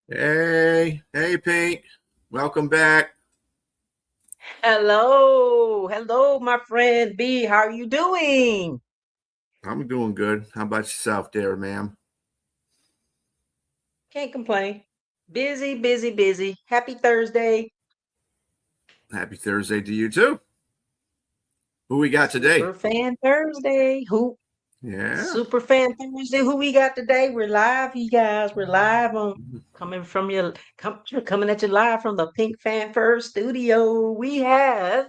Hey, Pink. Welcome back. Hello, my friend B. How are you doing? I'm doing good. How about yourself there, ma'am? Can't complain. Busy, busy, busy. Happy Thursday. Happy Thursday to you too. Who we got today? Superfan Thursday. Yeah. Superfan Thursday? Who we got today? We're live, you guys. We're live on coming at you live from the PinkFanFur studio. We have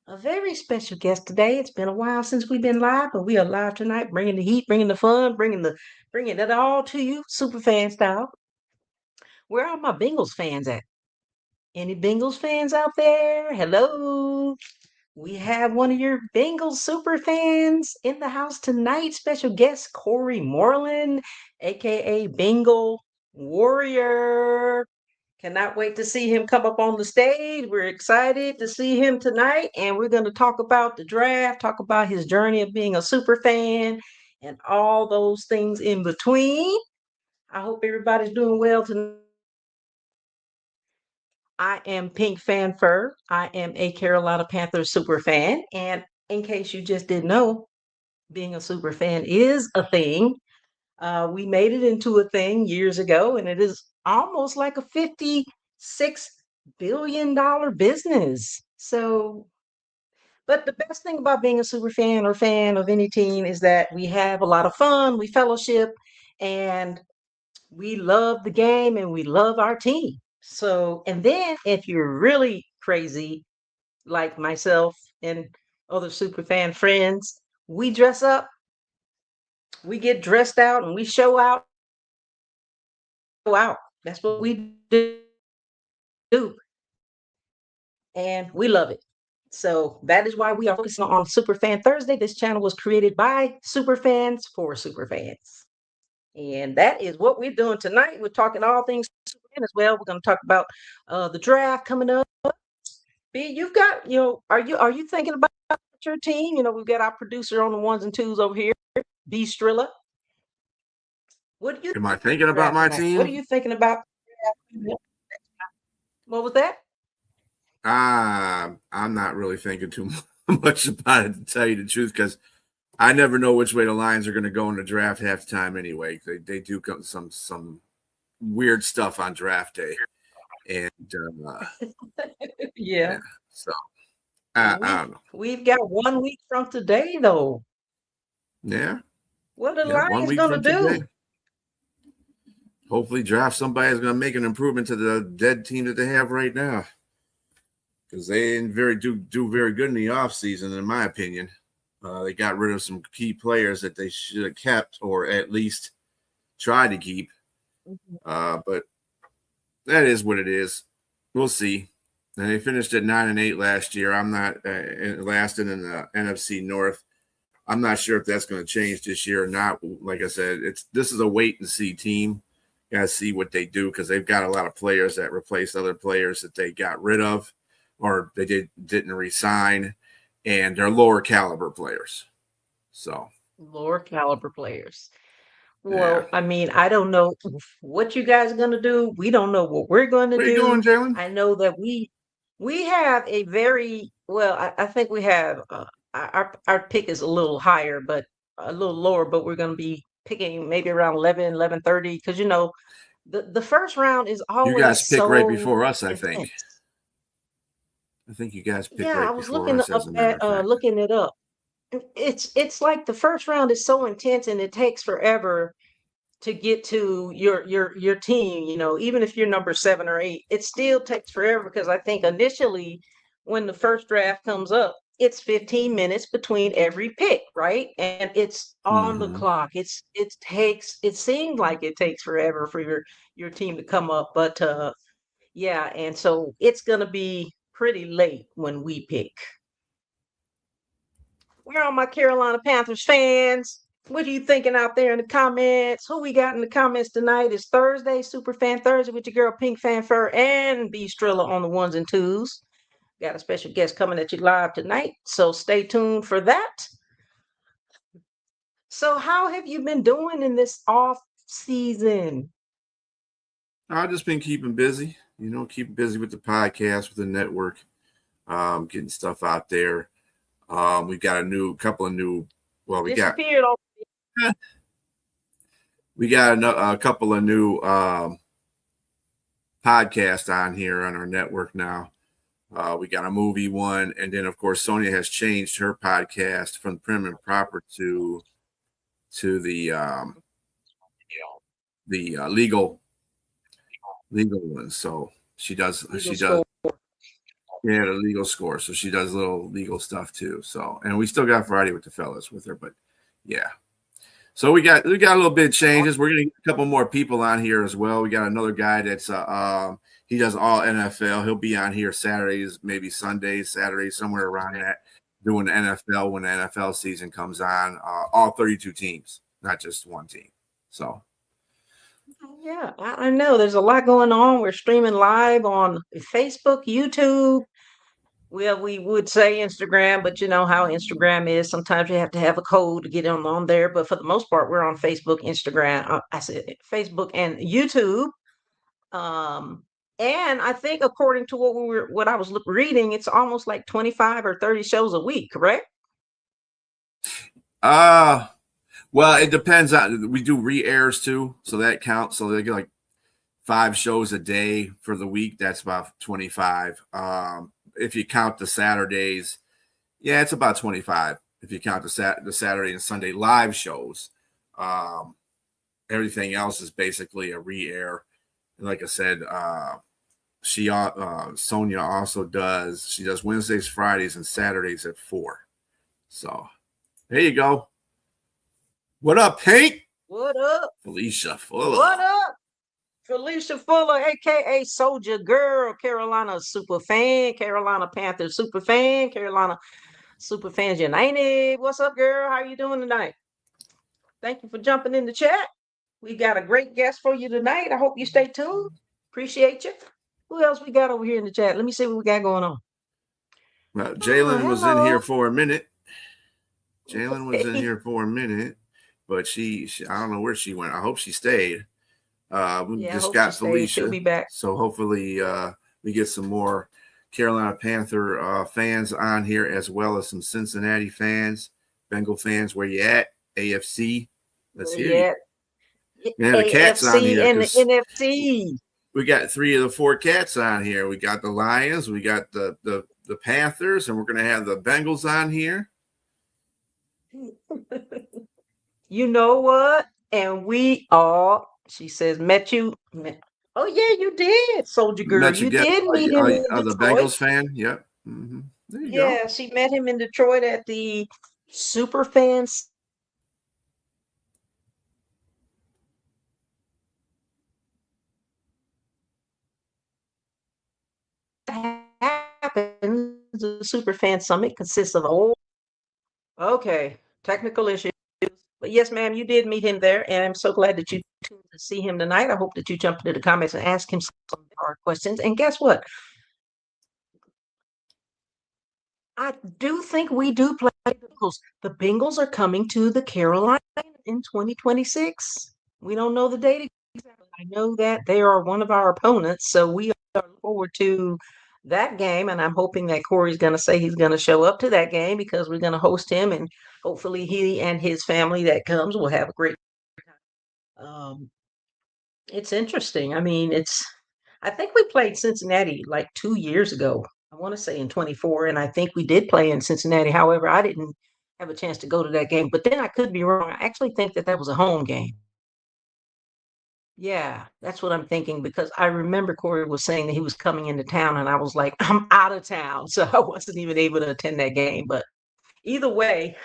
a very special guest today. It's been a while since we've been live, but we are live tonight, bringing the heat, bringing the fun, bringing it all to you, superfan style. Where are my Bengals fans at? Any Bengals fans out there? Hello. We have one of your Bengals super fans in the house tonight. Special guest Corey Moreland, aka Bengal Warrior. Cannot wait to see him come up on the stage. We're excited to see him tonight, and we're going to talk about the draft, talk about his journey of being a super fan, and all those things in between. I hope everybody's doing well tonight. I am PinkFanFur. I am a Carolina Panthers super fan. And in case you just didn't know, being a super fan is a thing. We made it into a thing years ago, and it is almost like a $56 billion business. So, but the best thing about being a super fan or fan of any team is that we have a lot of fun, we fellowship, and we love the game and we love our team. So, and then if you're really crazy like myself and other super fan friends, we dress up, we get dressed out, and we show out. Out. That's what we do, and we love it. So that is why we are focusing on Super Fan Thursday. This channel was created by super fans for super fans. And that is what we're doing tonight. We're talking all things Superman as well. We're going to talk about the draft coming up. B, you've got, are you thinking about your team? We've got our producer on the ones and twos over here, B Strilla. What do you Am I think thinking about about draft my tonight? What are team? you thinking about? What was that? I'm not really thinking too much about it to tell you the truth, because I never know which way the Lions are going to go in the draft half the time anyway. They do come some weird stuff on draft day, and Yeah, yeah. So I we've don't know. we've got 1 week from today though. Yeah. What are the Yeah. One Lions week gonna from today. do? Hopefully draft somebody that's going to make an improvement to the dead team that they have right now, because they didn't do very good in the offseason, in my opinion. They got rid of some key players that they should have kept, or at least try to keep. Mhm. But that is what it is. We'll see. And they finished at 9-8 last year. I'm not last in the NFC North. I'm not sure if that's going to change this year or not. Like I said, this is a wait and see team. Got to see what they do, because they've got a lot of players that replace other players that they got rid of, or they didn't resign, and they're lower caliber players. So Lower caliber players. yeah. Well, I mean, I don't know what you guys are gonna do. We don't know what we're going to What are you doing, do. Jalen? I know that we have a very well. I think we have our pick is a little higher, but a little lower. But we're going to be picking maybe around 11, 11:30, because the first round is You always guys pick right so before us, I think. intense. I think you guys pick Yeah, I right was before looking us, up as a matter at of fact. looking it up. It's like the first round is so intense and it takes forever to get to your team. Even if you're number 7 or 8, it still takes forever, because I think initially when the first draft comes up, it's 15 minutes between every pick, right? And it's on the Mm-hmm. clock. It seems like it takes forever for your team to come up, but yeah, and so it's gonna be pretty late when we pick. Where are my Carolina Panthers fans? What are you thinking out there in the comments? Who we got in the comments tonight? Is Thursday, Super Fan Thursday, with your girl Pink Fanfur and B Strilla on the ones and twos. Got a special guest coming at you live tonight, so stay tuned for that. So, how have you been doing in this off season? I've just been keeping busy, keeping busy with the podcast, with the network, getting stuff out there. We've got couple of new, well, Disappeared. we got a couple of new podcasts on here on our network now. We got a movie one, and then of course Sonia has changed her podcast from Prim and Proper to the legal one. So she does the legal score. So she does little legal stuff too. So, and we still got Friday with the fellas with her, but yeah. So we got a little bit of changes. We're gonna get a couple more people on here as well. We got another guy that's he does all NFL. He'll be on here Saturdays, maybe Sundays, Saturdays, somewhere around that, doing the NFL when the NFL season comes on. All 32 teams, not just one team. So Yeah, I know there's a lot going on. We're streaming live on Facebook, YouTube. Well, we would say Instagram, but you know how Instagram is. Sometimes you have to have a code to get on there. But for the most part, we're on Facebook, Instagram. I said Facebook and YouTube. Um, and I think according to what I was reading, it's almost like 25 or 30 shows a week, correct? Well, it depends on, we do re-airs too, so that counts. So they get like 5 shows a day for the week. That's about 25. If you count the Saturdays, yeah, it's about 25. If you count the Saturday and Sunday live shows, everything else is basically a re-air. And like I said, Sonia also does Wednesdays, Fridays, and Saturdays at 4. So there you go. What up, Pink? What up? Felicia Fuller. What up? Felicia Fuller, aka Soldier Girl, Carolina Superfan, Carolina Panther Superfan, Carolina Superfan United. What's up, girl? How you doing tonight? Thank you for jumping in the chat. We got a great guest for you tonight. I hope you stay tuned. Appreciate you. Who else we got over here in the chat? Let me see what we got going on. Well, Jalen was in here for a minute. But she I don't know where she went. I hope she stayed. We just got Felicia. She'll be back. So hopefully we get some more Carolina Panther fans on here, as well as some Cincinnati fans, Bengal fans. Where you at? AFC. Let's hear you. Yeah, the cats on here. And the NFC. We got 3 of the 4 cats on here. We got the Lions, we got the Panthers, and we're going to have the Bengals on here. You know what? And we all, she says, met you. Oh, yeah, you did, Soldier Girl. You did meet him in Detroit. The Bengals fan? Yep. Mm-hmm. There you go. Yeah, she met him in Detroit at the Superfan. Happens. The Superfan Summit consists of technical issues. But yes, ma'am, you did meet him there, and I'm so glad that you tuned to see him tonight. I hope that you jump into the comments and ask him some hard questions. And guess what? I do think we do play the Bengals. The Bengals are coming to the Carolina in 2026. We don't know the date exactly. I know that they are one of our opponents, so we are looking forward to that game. And I'm hoping that Corey's going to say he's going to show up to that game because we're going to host him, and hopefully he and his family that comes will have a great time. It's interesting. I mean, I think we played Cincinnati like 2 years ago. I want to say in 24, and I think we did play in Cincinnati. However, I didn't have a chance to go to that game, but then I could be wrong. I actually think that was a home game. Yeah, that's what I'm thinking, because I remember Corey was saying that he was coming into town, and I was like, I'm out of town, so I wasn't even able to attend that game. But either way,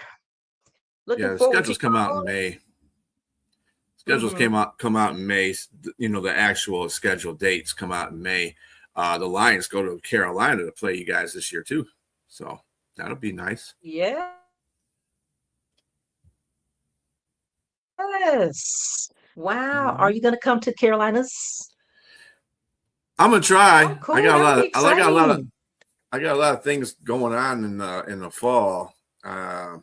the schedules come out in May. Schedules come out in May. You know, the actual scheduled dates come out in May. The Lions go to Carolina to play you guys this year too, so that'll be nice. Yeah. Yes. Wow. Are you going to come to Carolinas? I'm gonna try. Oh, cool. I got a lot of things going on in the fall. And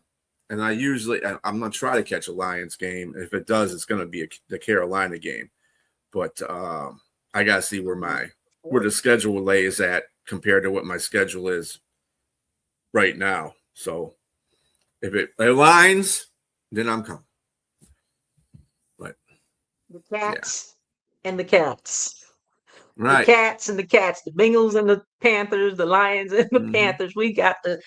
I'm gonna try to catch a Lions game. If it does, it's gonna be the Carolina game. But I gotta see where the schedule lays at compared to what my schedule is right now. So if it aligns, then I'm coming. But The yeah, cats and the cats. The right. cats and the cats, the Bengals and the Panthers, the Lions and the Mm-hmm. Panthers. We got the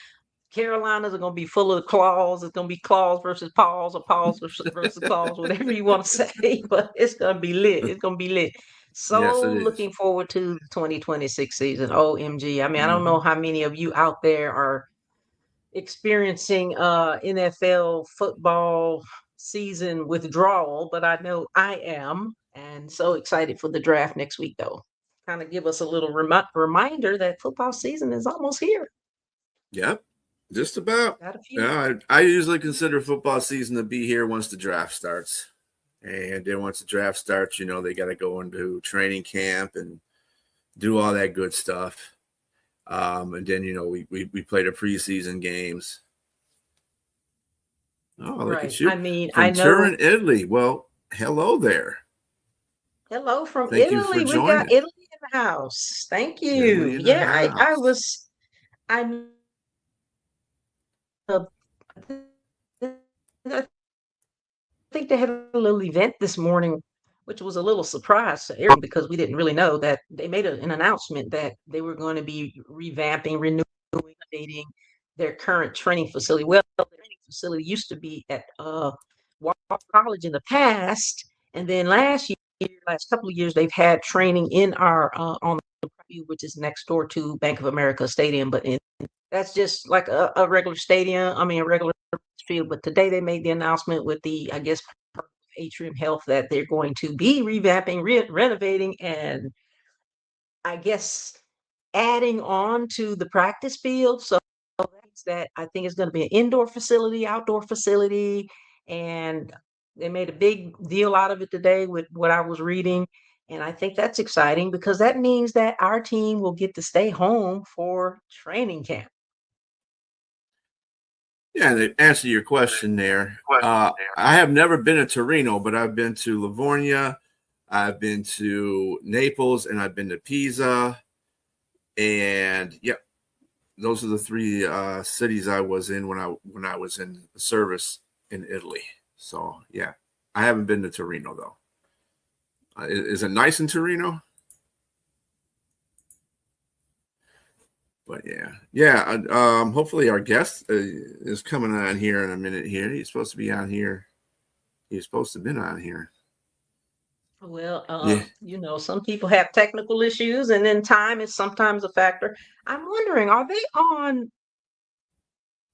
Carolinas are going to be full of claws. It's going to be claws versus paws or paws versus claws, whatever you want to say. But it's going to be lit. It's going to be lit. Yes, So it is. looking forward to the 2026 season. OMG. I mean, I don't Mm-hmm. know how many of you out there are experiencing NFL football season withdrawal, but I know I am, and so excited for the draft next week though. Kind of give us a little reminder that football season is almost here. Yep, just about. Got a few. Yeah, I usually consider football season to be here once the draft starts. And then once the draft starts, they got to go into training camp and do all that good stuff. And then, we play the preseason games. Oh, look Right. at I you. mean, I From know. Turin, Italy. Well, hello there. Hello from Thank you for Italy. We got joining. Italy in the house. Thank Italy you. in the Yeah, I house. was I uh, I think they had a little event this morning, which was a little surprise to everyone because we didn't really know that they made an announcement that they were going to be revamping, renewing, updating their current training facility. Well, the training facility used to be at Walker College in the past, and then last couple of years, they've had training in our on the which is next door to Bank of America Stadium, but that's just like a regular stadium. I mean, a regular field. But today they made the announcement with the, I guess, Atrium Health that they're going to be revamping, renovating, and I guess adding on to the practice field. So that I think it's going to be an indoor facility, outdoor facility, and they made a big deal out of it today with what I was reading. And I think that's exciting because that means that our team will get to stay home for training camp. Yeah, to answer your question there, I have never been to Torino, but I've been to Livornia, I've been to Naples, and I've been to Pisa. And yep, those are the three cities I was in when I was in service in Italy. So yeah, I haven't been to Torino though. Is it nice in Torino? But yeah. Hopefully our guest is coming on here in a minute. Here, he's supposed to be on here. He's supposed to have been on here. Well, Yeah. some people have technical issues, and then time is sometimes a factor. I'm wondering, are they on?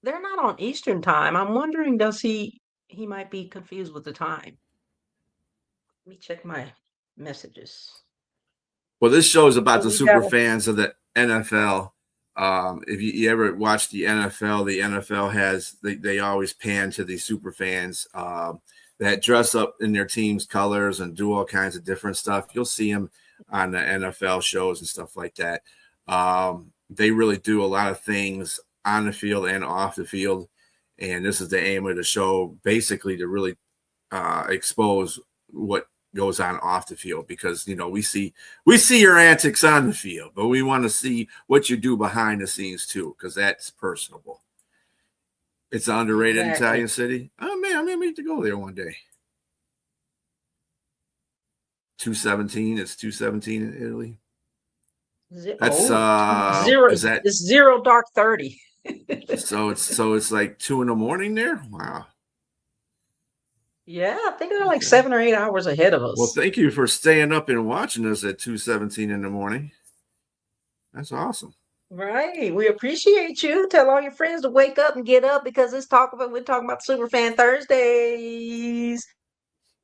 They're not on Eastern time. I'm wondering, does he might be confused with the time. Let me check my messages. Well, this show is about So the we super got a fans of the NFL. If you ever watch the NFL has they always pan to these super fans that dress up in their team's colors and do all kinds of different stuff. You'll see them on the NFL shows and stuff like that. They really do a lot of things on the field and off the field, and this is the aim of the show, basically to really expose what goes on off the field, because we see your antics on the field, but we want to see what you do behind the scenes too, because that's personable. It's an underrated exactly. Italian city. Oh man, I may need to go there one day. 217. It's 217 in Italy. That's Zero. is that It's zero dark 30. so it's like 2 a.m. there? Wow. Yeah, I think they're like Okay. 7 or 8 hours ahead of Well, us. thank you for staying up and watching us at 2:17 in the morning. That's awesome. Right. We appreciate you. Tell all your friends to wake up and get up because we're talking about Superfan Thursdays.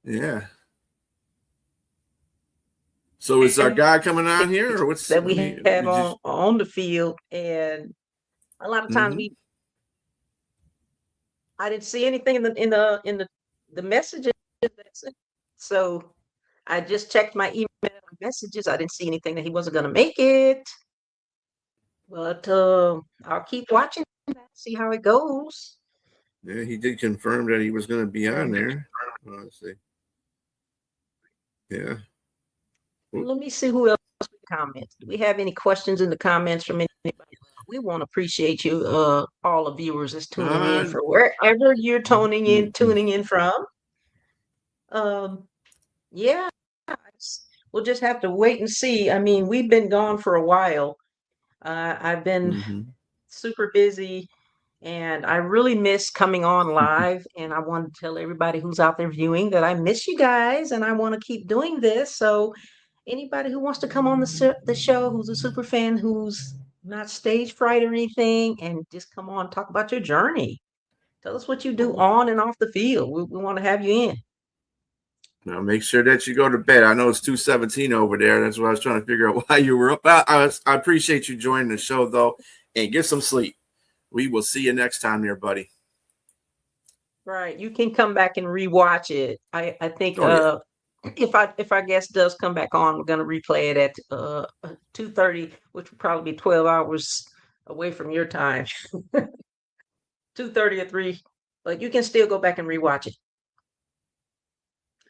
Yeah. So is our guy coming on here, or what's? That Let we me. have We just. on the field. And a lot of times Mm-hmm. I didn't see anything in the messages. So I just checked my email messages. I didn't see anything that he wasn't gonna make it. But I'll keep watching, see how it goes. Yeah, he did confirm that he was going to be on And there. Let's see. Yeah. Let me see who else comments. Do we have any questions in the comments from anybody? We want to appreciate you, all the viewers that's tuning in Uh, for wherever you're mm, mm, tuning in from. Yeah, we'll just have to wait and see. I mean, we've been gone for a while. I've been mhm. super busy and I really miss coming on live. And I want to tell everybody who's out there viewing that I miss you guys and I want to keep doing this. So anybody who wants to come on the show, who's a super fan, who's not stage fright or anything, and just come on, talk about your journey. Tell us what you do Oh, on and off the field. We want to have you in. now make sure that you go to bed. I know it's 2:17 over there. That's what I was trying to figure out why you were up. I appreciate you joining the show though, and get some sleep. We will see you next time, there, buddy. Right. You can come back and rewatch it. I think Oh yeah. if our guest does come back on, we're gonna replay it at 2:30, which will probably be 12 hours away from your time. 2:30 or 3, but you can still go back and rewatch it.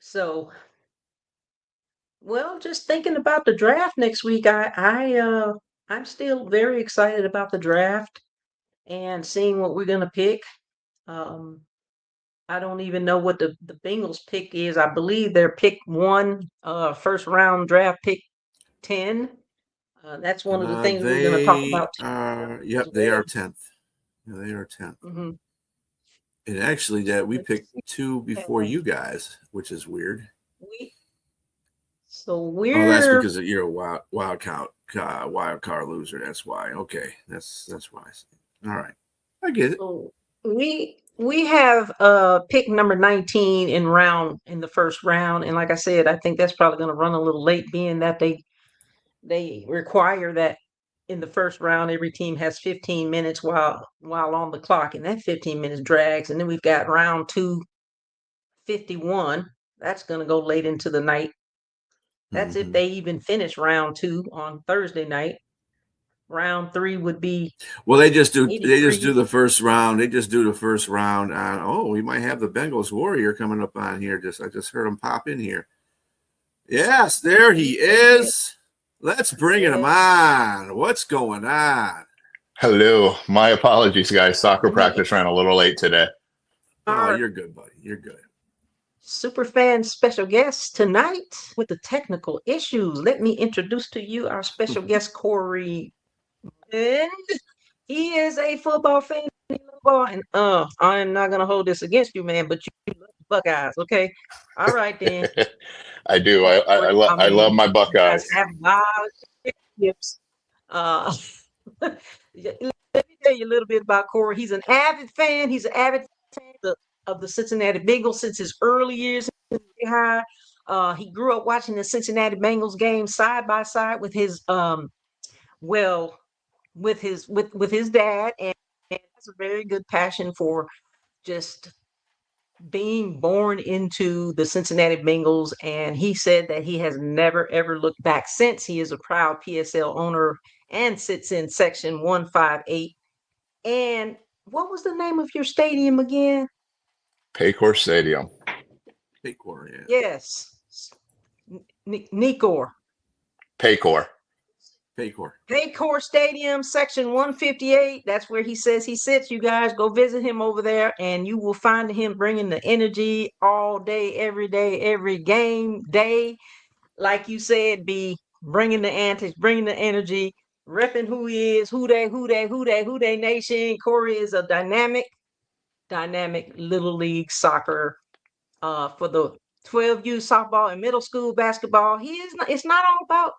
So, well, just thinking about the draft next week, I'm still very excited about the draft and seeing what we're gonna pick. Um, I don't even know what the Bengals pick is. I believe they're pick one, first round draft pick 10. That's one of the things we're going to talk They about are. as Yep, they well. are 10th. Yeah, they are 10th. Hmm. And actually, that we Let's picked see. two before you guys, which is weird. We, so Oh, that's we're because you're a wild card loser. That's why. Okay, that's why. All right, I get it. so we have pick number 19 in the first round, and like I said, I think that's probably going to run a little late, being that they require that in the first round every team has 15 minutes while on the clock, and that 15 minutes drags, and then we've got round two 51. That's going to go late into the night. That's if Mm-hmm. they even finish round two on Thursday night. Round three would be Well, they just do 83. the first round. They just do the first round on. Oh, we might have the Bengals Warrior coming up on here. I just heard him pop in here. Yes, there he is. Let's bring him Yeah. on. What's going on? Hello. My apologies, guys. Soccer practice ran a little late today. Oh, Our you're good, buddy. You're good. Superfan special guest tonight with the technical issues. Let me introduce to you our special guest, Corey. And he is a football fan. And I'm not gonna hold this against you, man, but you love the Buckeyes, okay? All right then. I do. I love mean, my you guys Buckeyes. have a lot of gifts. Uh, let me tell you a little bit about Corey. He's an avid fan. He's an avid fan of the Cincinnati Bengals since his early years in high. He grew up watching the Cincinnati Bengals games side by side with his well with his dad, and has a very good passion for just being born into the Cincinnati Bengals. And he said that he has never ever looked back since. He is a proud PSL owner and sits in section 158. And what was the name of your stadium again? Paycor Stadium. Paycor, yeah. Yes. Nicor. Paycor. Paycor. Paycor Stadium, section 158. That's where he says he sits. You guys go visit him over there, and you will find him bringing the energy all day, every game day. Like you said, be bringing the antics, bringing the energy, repping who he is, who they nation. Corey is a dynamic little league soccer for the 12U softball and middle school basketball. He is not,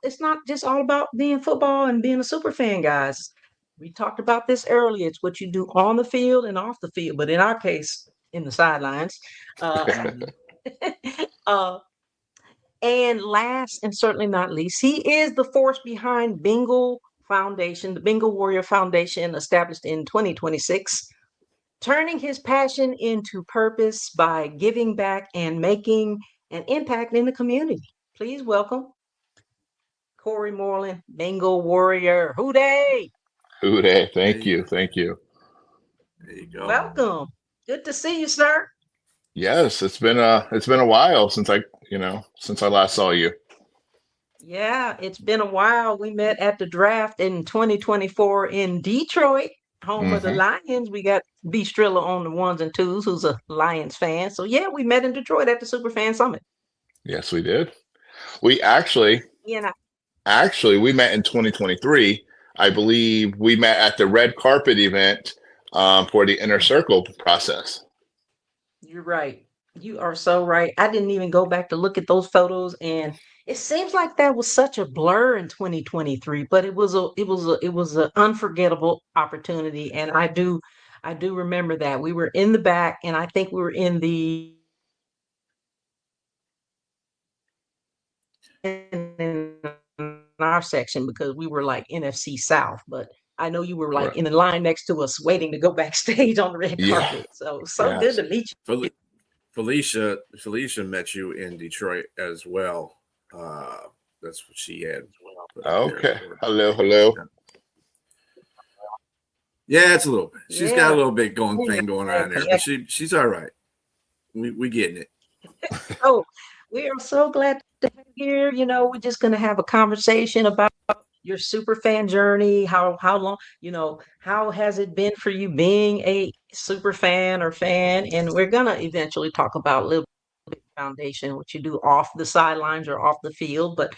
it's not just all about being football and being a super fan, guys. We talked about this earlier. It's what you do on the field and off the field, but in our case, in the sidelines. Uh, Mhm. uh, and last and certainly not least, he is the force behind Bengal Foundation, the Bengal Warrior Foundation, established in 2026, turning his passion into purpose by giving back and making an impact in the community. Please welcome Corey Moreland, Bengal Warrior. Hooday! Hooday. There Thank you you. go. Thank you. There you go. Welcome. Good to see you, sir. Yes, it's been a while since I last saw you. Yeah, it's been a while. We met at the draft in 2024 in Detroit, home of the Hmm. Lions. We got B Strilla on the ones and twos, who's a Lions fan. So yeah, we met in Detroit at the Superfan Summit. Yes, we did. We actually, Yeah, we met in 2023. I believe we met at the red carpet event for the inner circle process. you're right. You are so right. I didn't even go back to look at those photos, and it seems like that was such a blur in 2023, but it was a unforgettable opportunity, and I do remember that. We were in the back, and I think we were in our section because we were like NFC South, but I know you were like Right. in the line next to us waiting to go backstage on the red Yeah. carpet. So good Yes. to meet Fel- you. Felicia met you in Detroit as well. That's what she had put up there Okay. for Hello. pictures. Hello. Yeah, it's a little bit. She's got a Yeah. little bit going We thing going had on there, but connection. she's all right. We getting it. So we are so glad to have you here. We're just going to have a conversation about your super fan journey. How long, how has it been for you being a super fan or fan? And we're going to eventually talk about Little Big Foundation, what you do off the sidelines or off the field. But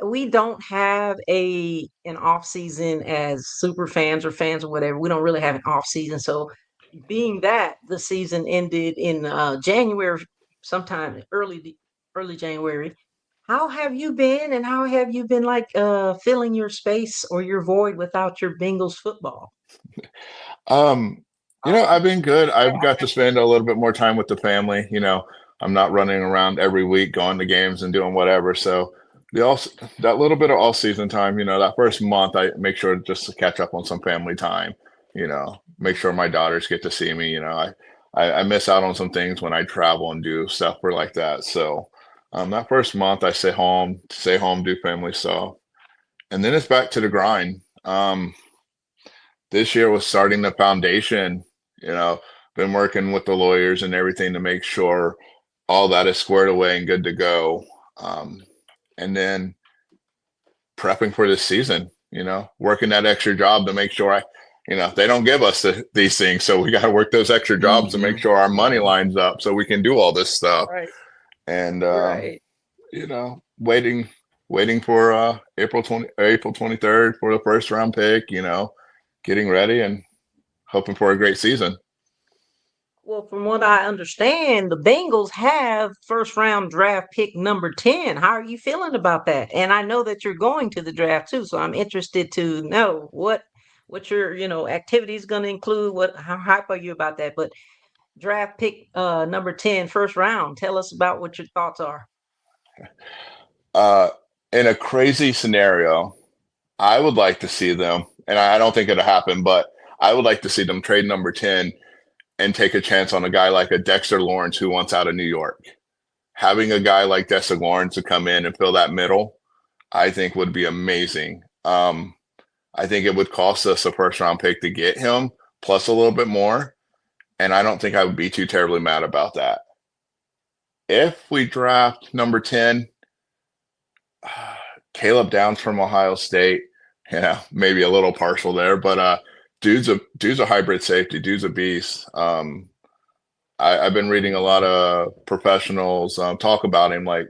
we don't have an off season as super fans or fans or whatever. We don't really have an off season. So being that the season ended in January, sometime early January, how have you been, and how have you been like filling your space or your void without your Bengals football? Um, I've been good. I've got to spend a little bit more time with the family. I'm not running around every week going to games and doing whatever. So that little bit of all season time, that first month, I make sure just to catch up on some family time. Make sure my daughters get to see me. I miss out on some things when I travel and do stuff for like that. So that first month, I stay home, do family stuff, and then it's back to the grind. This year was starting the foundation, you know, been working with the lawyers and everything to make sure all that is squared away and good to go. Um, and then prepping for this season, working that extra job to make sure they don't give us these things. So we got to work those extra jobs to make Mm-hmm. sure our money Mm-hmm. lines up so we can do all this stuff. Right, And, right. waiting for April 23rd for the first round pick, getting ready and hoping for a great season. Well, from what I understand, the Bengals have first round draft pick number 10. How are you feeling about that? And I know that you're going to the draft too, so I'm interested to know what your, activities going to include. How hype are you about that? But draft pick number 10, first round. Tell us about what your thoughts are. Uh, in a crazy scenario, I would like to see them, and I don't think it'll happen, but I would like to see them trade number 10 and take a chance on a guy like a Dexter Lawrence who wants out of New York. Having a guy like Dexter Lawrence to come in and fill that middle, I think would be amazing. I think it would cost us a first round pick to get him, plus a little bit more. And I don't think I would be too terribly mad about that. If we draft number 10, Caleb Downs from Ohio State, maybe a little partial there, but dude's a hybrid safety. Dude's a beast. I've been reading a lot of professionals talk about him like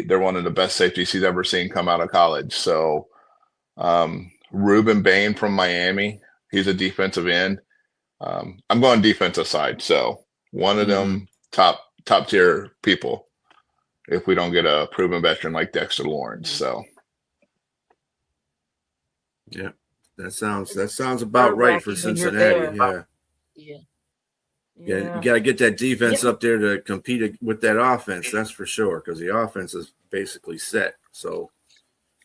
they're one of the best safeties he's ever seen come out of college. So Ruben Bain from Miami, he's a defensive end. I'm going defensive side, so one of Mm-hmm. them top tier people. If we don't get a proven veteran like Dexter Lawrence, so Yeah, that sounds Nerve about right for wracking when you're Cincinnati. there. Yeah. Yeah. Yeah, you Yeah. got to get that defense up there to compete with that offense. That's for sure, because the offense is basically set. So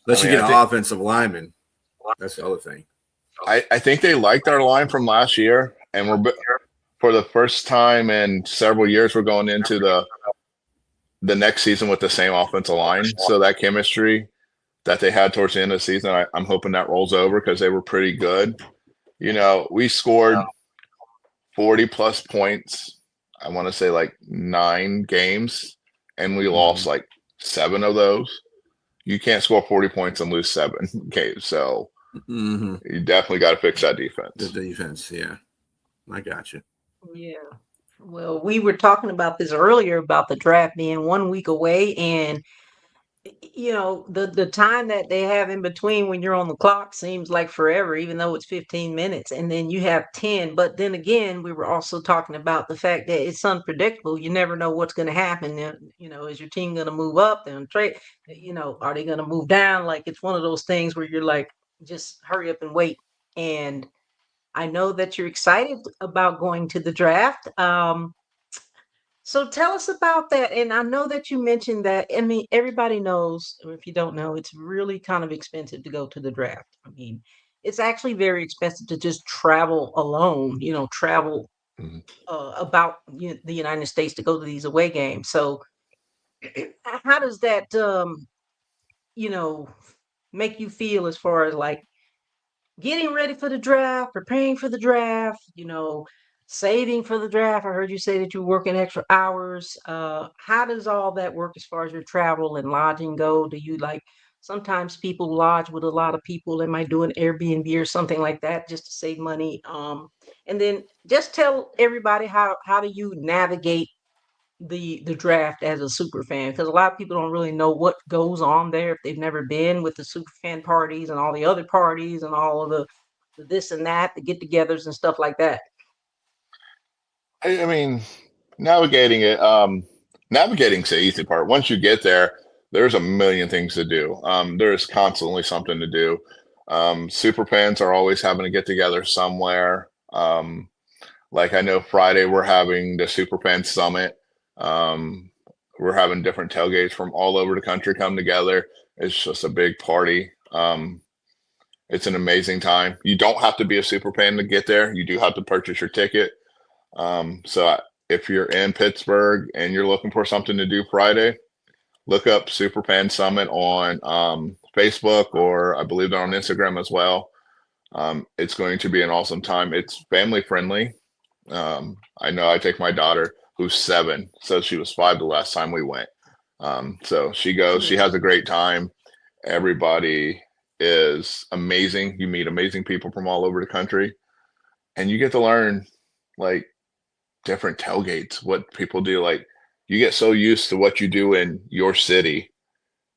unless you I get an think offensive lineman, that's the other thing. I think they liked our line from last year, and for the first time in several years, we're going into the next season with the same offensive line. So that chemistry that they had towards the end of the season, I'm hoping that rolls over because they were pretty good. We scored 40 plus points. I want to say like 9 games, and we Mm-hmm. lost like 7 of those. You can't score 40 points and lose 7. Okay, so you definitely got to fix that defense. The defense, yeah. I got you. Yeah. Well, we were talking about this earlier about the draft being 1 week away, and the time that they have in between when you're on the clock seems like forever, even though it's 15 minutes, and then you have 10. But then again, we were also talking about the fact that it's unpredictable. You never know what's going to happen. Is your team going to move up and trade? Are they going to move down? Like, it's one of those things where you're like, just hurry up and wait. And I know that you're excited about going to the draft. So tell us about that. And I know that you mentioned that. I mean, everybody knows, or if you don't know, it's really kind of expensive to go to the draft. I mean, it's actually very expensive to just travel alone, travel Mhm. about the United States to go to these away games. So how does that, you know, make you feel as far as like getting ready for the draft, preparing for the draft, saving for the draft? I heard you say that you're working extra hours. How does all that work as far as your travel and lodging go? Do you like sometimes people lodge with a lot of people and might do an Airbnb or something like that just to save money? And then just tell everybody how do you navigate the draft as a super fan, because a lot of people don't really know what goes on there if they've never been with the super fan parties and all the other parties and all of the this and that, the get-togethers and stuff like that. I mean, navigating it, navigating's the easy part. Once you get there, there's a million things to do. There's constantly something to do. Super fans are always having to get together somewhere. Like I know Friday we're having the Superfan Summit. Um, we're having different tailgates from all over the country come together. It's just a big party. It's an amazing time. You don't have to be a super fan to get there. You do have to purchase your ticket. If you're in Pittsburgh and you're looking for something to do Friday, look up Superfan Summit on Facebook, or I believe they're on Instagram as well. It's going to be an awesome time. It's family friendly. I know I take my daughter who's 7, so she was 5 the last time we went. So she goes, she Yeah. has a great time. Everybody is amazing. You meet amazing people from all over the country, and you get to learn like different tailgates, what people do. Like you get so used to what you do in your city,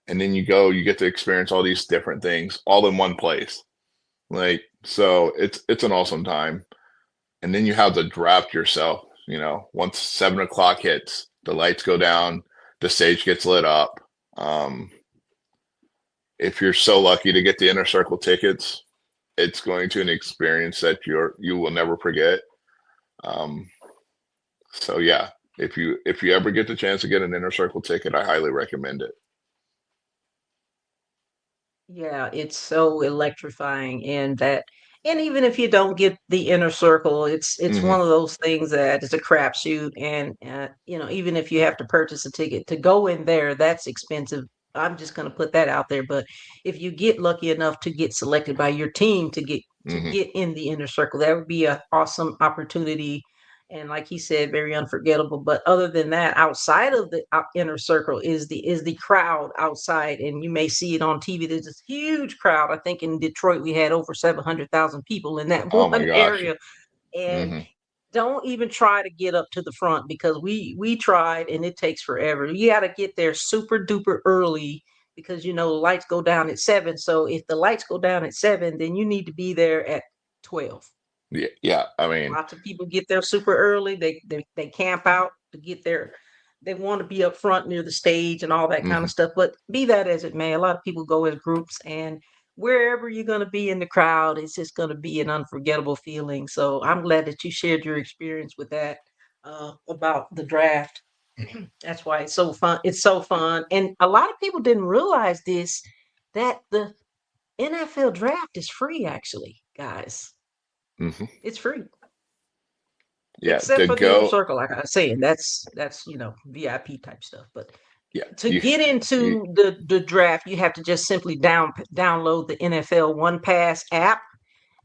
and then you get to experience all these different things all in one place. Like so it's an awesome time. And then you have the draft yourself. Once 7 o'clock hits, the lights go down, the stage gets lit up. If you're so lucky to get the inner circle tickets, it's going to an experience that you will never forget. Um, so yeah, if you ever get the chance to get an inner circle ticket, I highly recommend it. Yeah, it's so electrifying, and even if you don't get the inner circle, it's Hmm. one of those things that it's a crapshoot, and even if you have to purchase a ticket to go in there, that's expensive. I'm just going to put that out there. But if you get lucky enough to get selected by your team to Hmm. get in the inner circle, that would be an awesome opportunity. And like he said, very unforgettable. But other than that, outside of the inner circle is the crowd outside, and you may see it on TV. There's this huge crowd. I think in Detroit we had over 700,000 people in that Oh my one gosh. area, and Hmm. don't even try to get up to the front because we tried and it takes forever. You got to get there super duper early because the lights go down at 7. So if the lights go down at 7, then you need to be there at 12. Yeah, yeah. I mean, Lots of people get there super early. They camp out to get there. They want to be up front near the stage and all that kind hmm of stuff. But be that as it may, a lot of people go as groups, and wherever you're going to be in the crowd, it's just going to be an unforgettable feeling. So I'm glad that you shared your experience with that about the draft. That's why it's so fun. It's so fun, and a lot of people didn't realize this, that the NFL draft is free. Actually, guys, hmm it's free. yeah. Except To for the inner go, circle, like I was saying, that's VIP type stuff. But yeah. to get You into the draft, you have to just simply download the NFL One Pass app,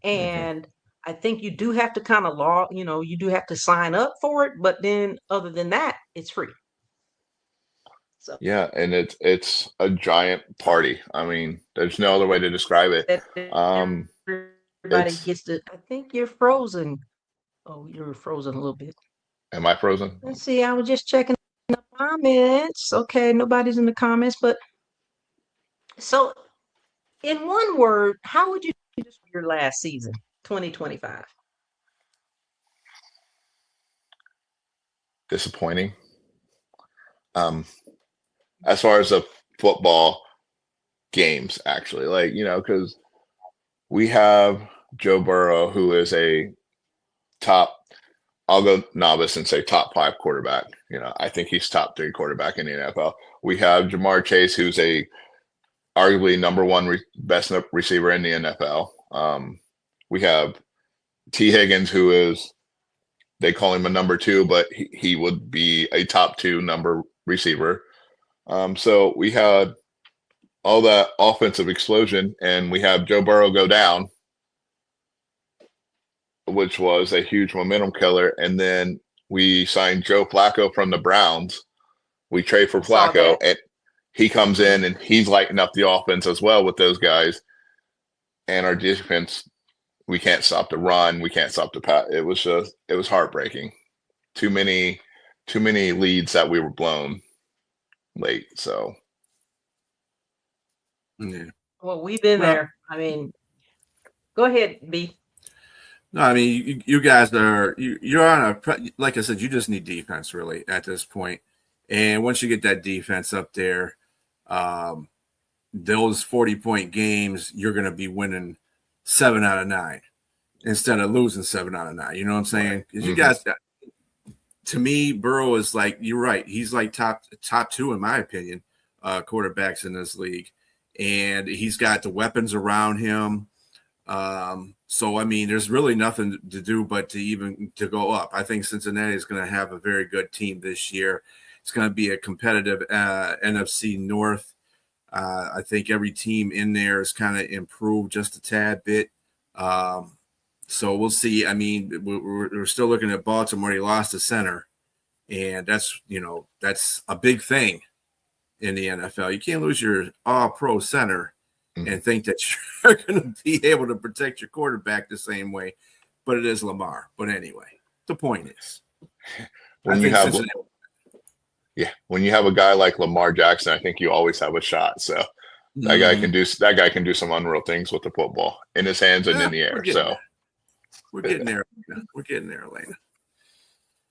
hmm and I think you do have to kind of you do have to sign up for it. But then, other than that, it's free. So Yeah, and it's a giant party. I mean, there's no other way to describe it. that Um, everybody it's gets to. I think you're frozen. Oh, you're frozen a little bit. Am I frozen? Let's see. I was just checking the comments. Okay, nobody's in the comments, but so in one word, how would you describe your last season, 2025? Disappointing. Um, as far as the football games, actually, like because we have Joe Burrow, who is a top. I'll go novice and say top 5 quarterback. I think he's top 3 quarterback in the NFL. We have Jamar Chase, who's a arguably number 1 best receiver in the NFL. We have T. Higgins, who is they call him a number 2, but he would be a top 2 number receiver. So we had all that offensive explosion, and we have Joe Burrow go down, which was a huge momentum killer. And then we signed Joe Flacco from the Browns. We trade for Saw Flacco, that. and he comes in and he's lighting up the offense as well with those guys. And our defense, we can't stop the run. We can't stop the pass. It was heartbreaking. Too many leads that we were blown late. So Yeah. Well, we've been Well, there. I mean, go ahead, B. no, I mean, you guys you're on like I said, you just need defense really at this point. And once you get that defense up there, those 40-point games, you're going to be winning 7 out of 9 instead of losing 7 out of 9. You know what I'm saying? Because you guys, to me, Burrow is like, you're right. He's like top 2, in my opinion, quarterbacks in this league. And he's got the weapons around him. So, I mean, there's really nothing to do but to go up. I think Cincinnati is going to have a very good team this year. It's going to be a competitive NFC North. I think every team in there is kind of improved just a tad bit. So we'll see. I mean, we're still looking at Baltimore. He lost a center, and that's a big thing in the NFL. You can't lose your all-pro center and think that you're going to be able to protect your quarterback the same way. But it is Lamar. But anyway, the point is, when you have a guy like Lamar Jackson, I think you always have a shot. So that guy can do some unreal things with the football in his hands and in the air. So we're getting there. We're getting there, Elena.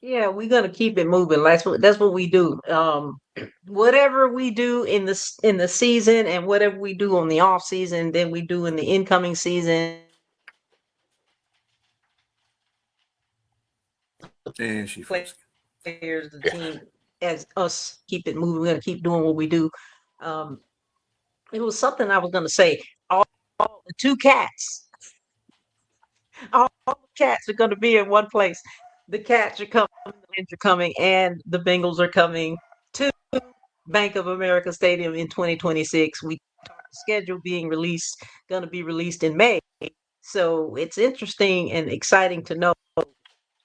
Yeah, we're gonna keep it moving. That's what we do. Whatever we do in the season and whatever we do on the off season, then we do in the incoming season. And she froze. Players, the team, as us keep it moving. We're gonna keep doing what we do. It was something I was gonna say. All the 2 cats, all the cats are gonna be in one place. The Cats are coming, the Lions are coming, and the Bengals are coming to Bank of America Stadium in 2026. We talked the schedule being released, going to be released in May. So it's interesting and exciting to know.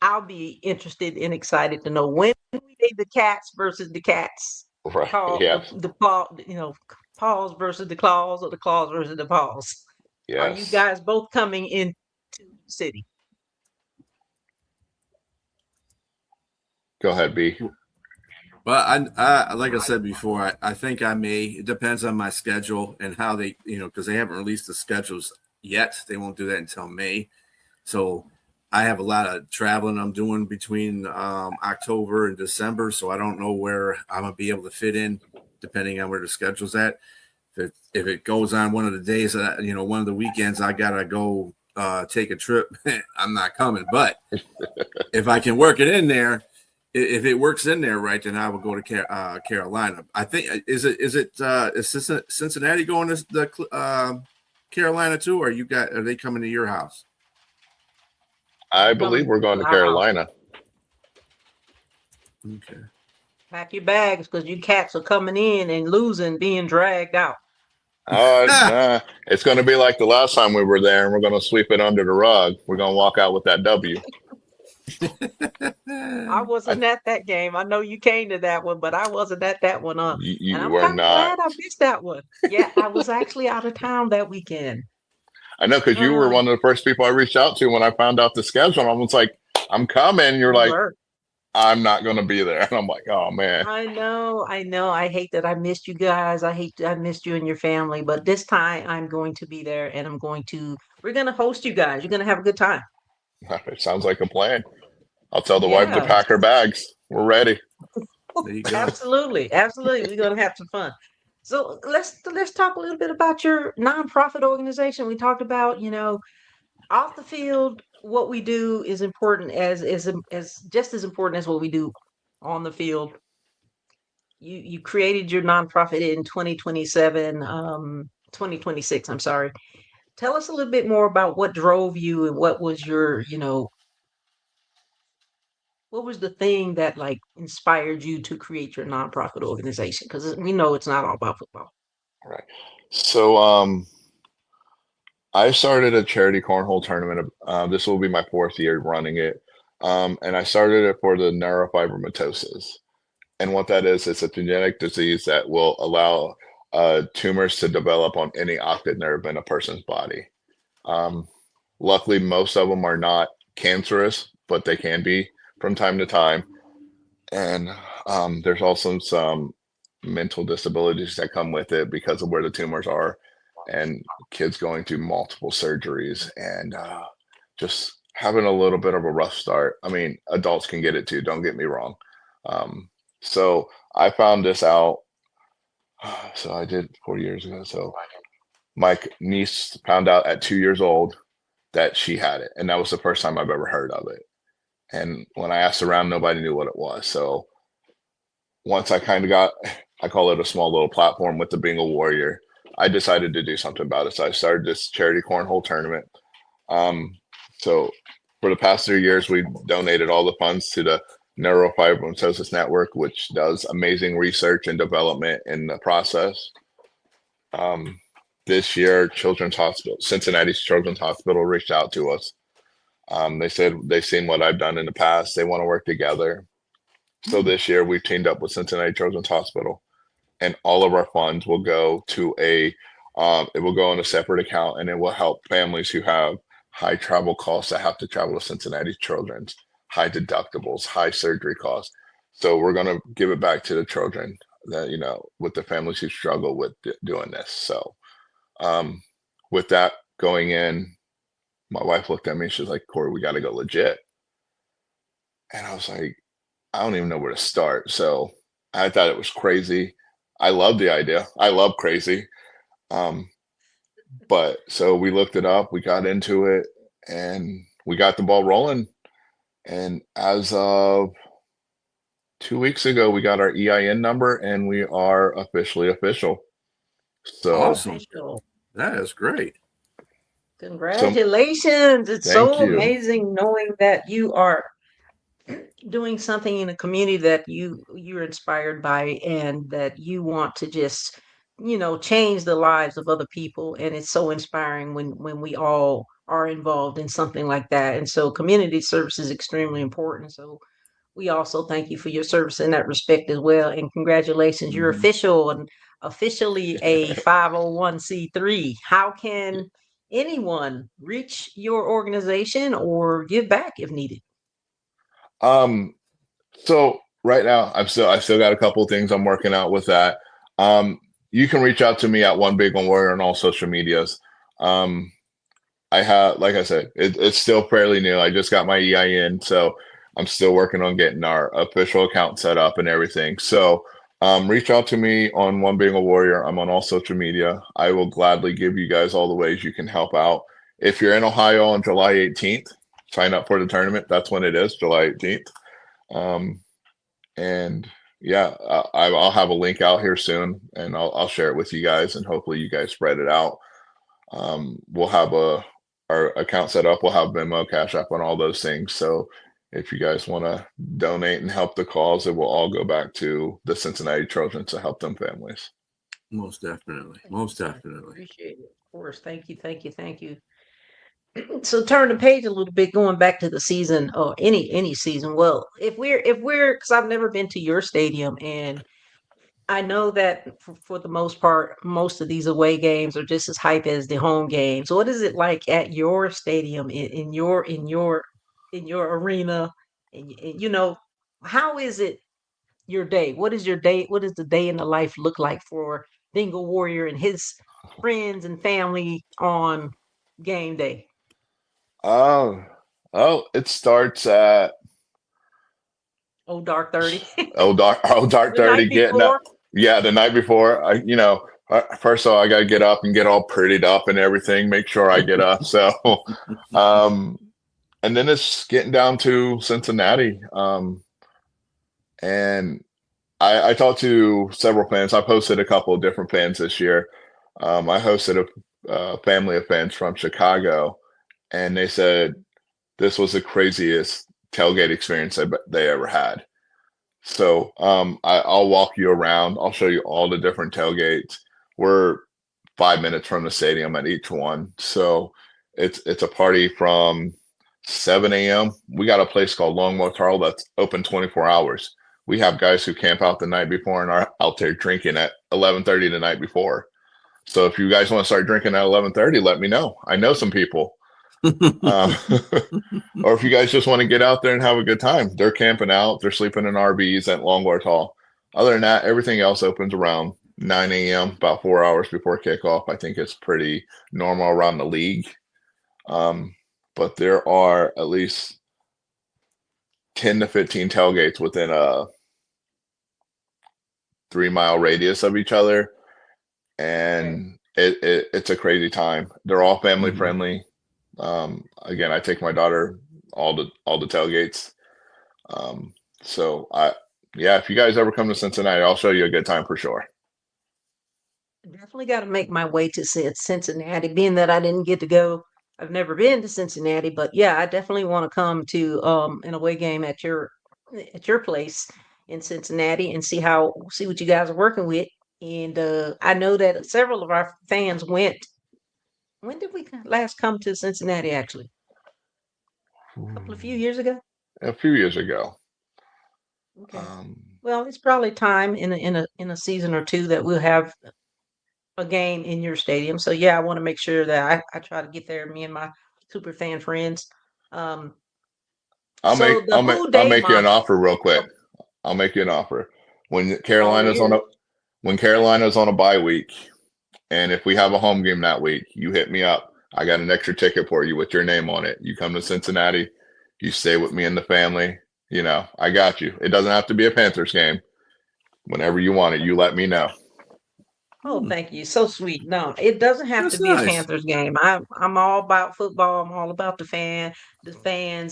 I'll be interested and excited to know when we play the Cats versus the Cats. right, yes, The paw, paws versus the claws, or the claws versus the paws. yes. Are you guys both coming into the city? Go ahead, B. But I like I said before, I think I may. It depends on my schedule and how they, because they haven't released the schedules yet. They won't do that until May. So I have a lot of traveling I'm doing between October and December. So I don't know where I'm gonna be able to fit in, depending on where the schedule's at. If it goes on one of the days, one of the weekends, I gotta go take a trip. I'm not coming. But if I can work it in there. If it works in there right, then I will go to Carolina. I think is Cincinnati going to the Carolina too, or are they coming to your house? I believe we're going to Carolina. Okay. Pack your bags because you cats are coming in and losing, being dragged out. It's going to be like the last time we were there, and we're going to sweep it under the rug. We're going to walk out with that W. I wasn't at that game. I know you came to that one, but I wasn't at that one. And You I'm were kind of not. glad I missed that one. Yeah, I was actually out of town that weekend. I know because you were Uh, one of the first people I reached out to when I found out the schedule. I was like, I'm coming. You're you like, were. I'm not going to be there. And I'm like, oh man. I know, I know. I hate that I missed you guys. I missed you and your family, but this time I'm going to be there and we're going to host you guys. You're going to have a good time. It sounds like a plan. I'll tell the wife to Yeah, pack her bags. We're ready. There you go. absolutely. Absolutely. We're going to have some fun. So let's talk a little bit about your nonprofit organization. We talked about, off the field, what we do is important as just as important as what we do on the field. You created your nonprofit in 2026, I'm sorry. Tell us a little bit more about what drove you and what was what was the thing that like inspired you to create your nonprofit organization? Because we know it's not all about football. All right. So, I started a charity cornhole tournament. This will be my fourth year running it. And I started it for the neurofibromatosis. And what that is, it's a genetic disease that will allow tumors to develop on any optic nerve in a person's body. Um, Luckily, most of them are not cancerous, but they can be from time to time. And there's also some mental disabilities that come with it because of where the tumors are, and kids going through multiple surgeries and just having a little bit of a rough start. I mean, adults can get it too, don't get me wrong. Um, so I found this out. So I did 4 years ago. So my niece found out at 2 years old that she had it. And that was the first time I've ever heard of it. And when I asked around, nobody knew what it was. So once I kind of got, I call it a small little platform with the being a warrior, I decided to do something about it. So I started this charity cornhole tournament. Um, so for the past 3 years, we donated all the funds to the Neurofibromatosis Network, which does amazing research and development in the process. Um, this year, Children's Hospital, Cincinnati's Children's Hospital reached out to us. They said they've seen what I've done in the past. They want to work together. So this year we've teamed up with Cincinnati Children's Hospital, and all of our funds will go to it will go in a separate account, and it will help families who have high travel costs that have to travel to Cincinnati Children's, high deductibles, high surgery costs. So we're going to give it back to the children that, with the families who struggle with doing this. So um, with that going in, my wife looked at me, she's like, Corey, we got to go legit. And I was like, I don't even know where to start. So I thought it was crazy. I love the idea. I love crazy. Um, but so we looked it up, we got into it, and we got the ball rolling. And as of 2 weeks ago, we got our EIN number and we are officially official. So, Awesome. Official. That is great. Congratulations. It's thank so you. amazing knowing that you are doing something in a community that you're inspired by and that you want to just change the lives of other people, and it's so inspiring when we all are involved in something like that. And so community service is extremely important, so we also thank you for your service in that respect as well, and congratulations, you're Mhm. officially a 501c3. How can anyone reach your organization or give back if needed? Um, so right now I still got a couple of things I'm working out with that. You can reach out to me at One Big One Warrior on all social medias. Um, I have, like I said, it's still fairly new. I just got my EIN, so I'm still working on getting our official account set up and everything. So reach out to me on One Being a Warrior. I'm on all social media. I will gladly give you guys all the ways you can help out. If you're in Ohio on July 18th, sign up for the tournament. That's when it is, July 18th. And yeah, I'll have a link out here soon, and I'll share it with you guys, and hopefully you guys spread it out. We'll have our account set up. We'll have Venmo, Cash App, and all those things. So if you guys want to donate and help the cause, it will all go back to the Cincinnati Children to help them families. Most definitely. Most definitely. Appreciate it. Of course. Thank you. Thank you. Thank you. So turn the page a little bit, going back to the season or any season. Well, if we're because I've never been to your stadium, and I know that for the most part, most of these away games are just as hype as the home games. What is it like at your stadium in your arena? And how is it your day? What is your day? What does the day in the life look like for Dingle Warrior and his friends and family on game day? Oh, it starts at Oh, dark 30. dark The night 30 getting up. before. Yeah, the night before. First of all, I got to get up and get all prettied up and everything. Make sure I get up. So, um, and then it's getting down to Cincinnati. And I talked to several fans. I've hosted a couple of different fans this year. I hosted a family of fans from Chicago, and they said this was the craziest tailgate experience they ever had. So I'll walk you around. I'll show you all the different tailgates. We're 5 minutes from the stadium at each one. So it's a party from 7 a.m. We got a place called Long Motel that's open 24 hours. We have guys who camp out the night before and are out there drinking at 11:30 the night before. So if you guys want to start drinking at 11:30, let me know. I know some people. Um, or if you guys just want to get out there and have a good time, they're camping out, they're sleeping in RVs at Longboard Hall. Other than that, everything else opens around 9 a.m., about 4 hours before kickoff. I think it's pretty normal around the league. But there are at least 10 to 15 tailgates within a 3-mile radius of each other. And it's a crazy time. They're all family friendly. Again, I take my daughter all the tailgates. If you guys ever come to Cincinnati, I'll show you a good time for sure. Definitely got to make my way to Cincinnati, being that I didn't get to go. I've never been to Cincinnati, but yeah, I definitely want to come to an away game at your place in Cincinnati and see what you guys are working with. And I know that several of our fans went. When did we last come to Cincinnati? Actually, a few years ago. A few years ago. Okay. Well, it's probably time in a season or two that we'll have a game in your stadium. So yeah, I want to make sure that I try to get there. Me and my super fan friends. Um, so the Who I'll Day make you an mantra. offer real quick. Oh, I'll make you an offer. When all Carolina's on ears. a bye week, and if we have a home game that week, you hit me up. I got an extra ticket for you with your name on it. You come to Cincinnati, you stay with me and the family. I got you. It doesn't have to be a Panthers game. Whenever you want it, you let me know. Oh, thank you. So sweet. No, it doesn't have to That's be a nice. Panthers game. I'm all about football. I'm all about the fans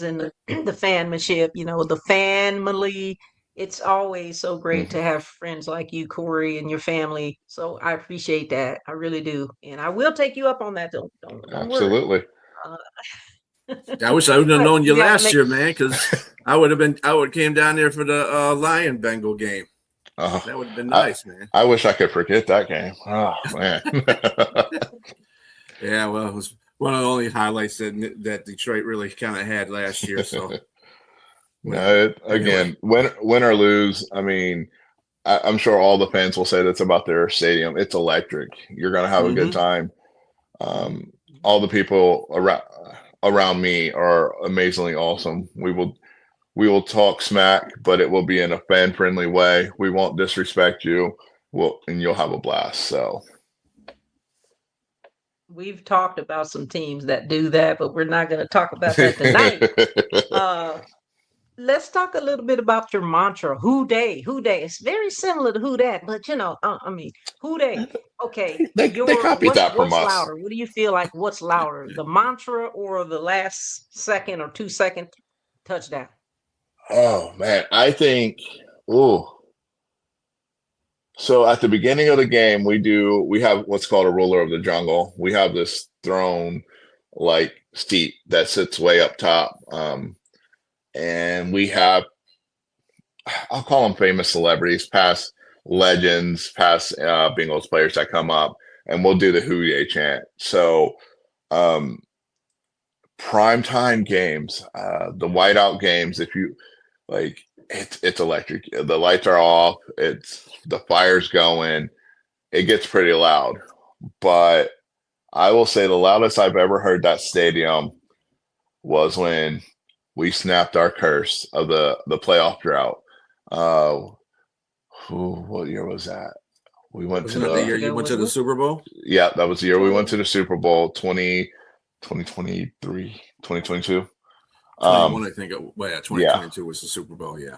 and the the fanmanship, the family. It's always so great Mhm. to have friends like you, Corey, and your family. So I appreciate that. I really do. And I will take you up on that. Don't worry. Absolutely. Uh, I wish I would have but known you we got to last make year, man, because I would came down there for the Lion Bengal game. Uh, That would have been I, nice, man. I wish I could forget that game. Oh man. Yeah, well, it was one of the only highlights that Detroit really kind of had last year. So, well, No, anyway. again, win or lose, I mean, I'm sure all the fans will say that's about their stadium. It's electric. You're going to have a good Mm-hmm. time. All the people around me are amazingly awesome. We will talk smack, but it will be in a fan friendly way. We won't disrespect you. And you'll have a blast. So We've talked about some teams that do that, but we're not going to talk about that tonight. Uh, let's talk a little bit about your mantra, Who Day. Who Day. It's very similar to Who Dat, but I mean, Who Day. Okay, they copied that from what's us. louder? What do you feel like? What's louder, the mantra or the last second or 2 second touchdown? Oh man, I think. Ooh. So at the beginning of the game, we have what's called a ruler of the jungle. We have this throne like seat that sits way up top. And we have, I'll call them famous celebrities, past legends, past Bengals players that come up, and we'll do the Hootie chant. So um, primetime games, the whiteout games, if you like, it's electric. The lights are off, it's the fire's going, it gets pretty loud. But I will say the loudest I've ever heard that stadium was when we snapped our curse of the playoff drought. Uh, what year was that? We went to Wasn't that the year the you went to the wasn't it? Super Bowl? Yeah, that was the year we went to 20. the Super Bowl 2023, 2022. 21, I think. Well, yeah, Yeah, 2022 was the Super Bowl. Yeah.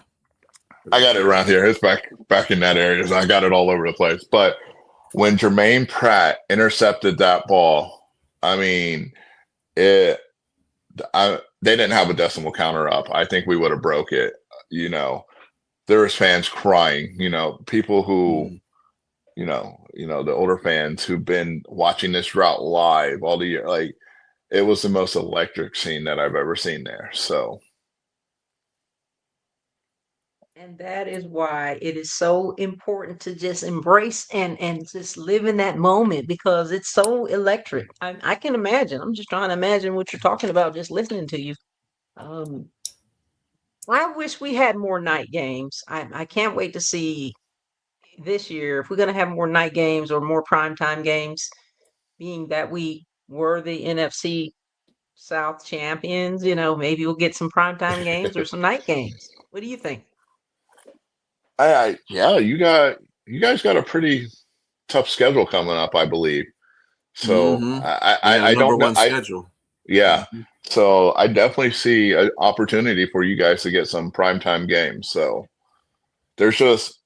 I got it around here. It's back in that area. So I got it all over the place. But when Jermaine Pratt intercepted that ball, I mean, it. They didn't have a decimal counter up. I think we would have broke it. You know, there was fans crying. You know, people who, Mm. the older fans who've been watching this route live all the year. Like, it was the most electric scene that I've ever seen there. So And that is why it is so important to just embrace and just live in that moment because it's so electric. I can imagine. I'm just trying to imagine what you're talking about just listening to you. Um, I wish we had more night games. I can't wait to see this year if we're going to have more night games or more primetime games, being that we were the NFC South champions. Maybe we'll get some primetime games or some night games. What do you think? yeah, you guys got a pretty tough schedule coming up, I believe. So Hmm. Yeah, I number don't know. one schedule. Yeah. Mhm. So I definitely see an opportunity for you guys to get some primetime games. So there's just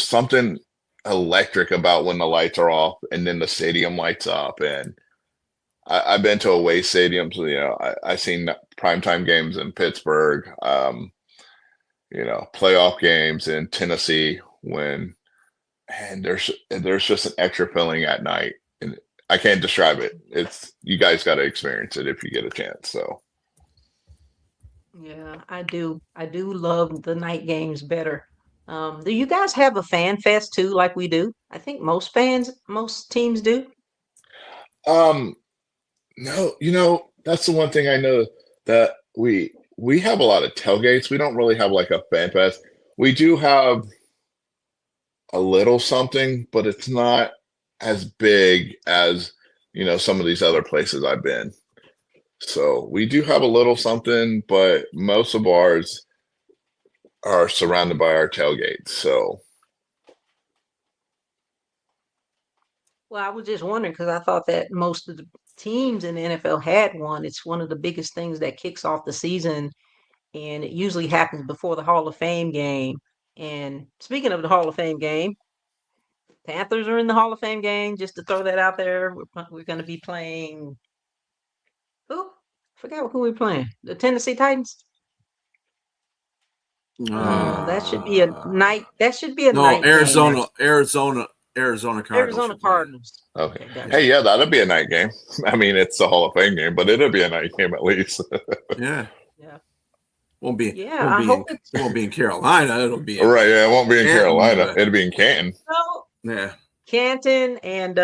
something electric about when the lights are off and then the stadium lights up. And I've been to away stadiums. I've seen primetime games in Pittsburgh. Playoff games in Tennessee when and there's just an extra feeling at night, and I can't describe it. It's you guys got to experience it if you get a chance. So Yeah, I do. I do love the night games better. Do you guys have a fan fest too, like we do? I think most teams do. um no, that's the one thing I know that we have a lot of tailgates. We don't really have like a fan fest. We do have a little something, but it's not as big as some of these other places I've been. So we do have a little something, but most of ours are surrounded by our tailgates. So Well, I was just wondering because I thought that most of the teams in the NFL had one. It's one of the biggest things that kicks off the season, and it usually happens before the Hall of Fame game. And speaking of the Hall of Fame game, Panthers are in the Hall of Fame game. Just to throw that out there, we're going to be playing who? Forgot who we're playing. The Tennessee Titans. That should be a Uh, night. That should be a no, night game. Arizona Cardinals Arizona are playing. Cardinals. okay, Okay, gotcha. hey, yeah, that'd be a night game. I mean, it's a Hall of Fame game, but it'd be a night game at least. Yeah, Yeah, won't be yeah. won't I be in hope it's it won't be in Carolina. It'll be in Right? Yeah, it won't be in Canton, Carolina. but It'd be in Canton. no yeah. Canton, and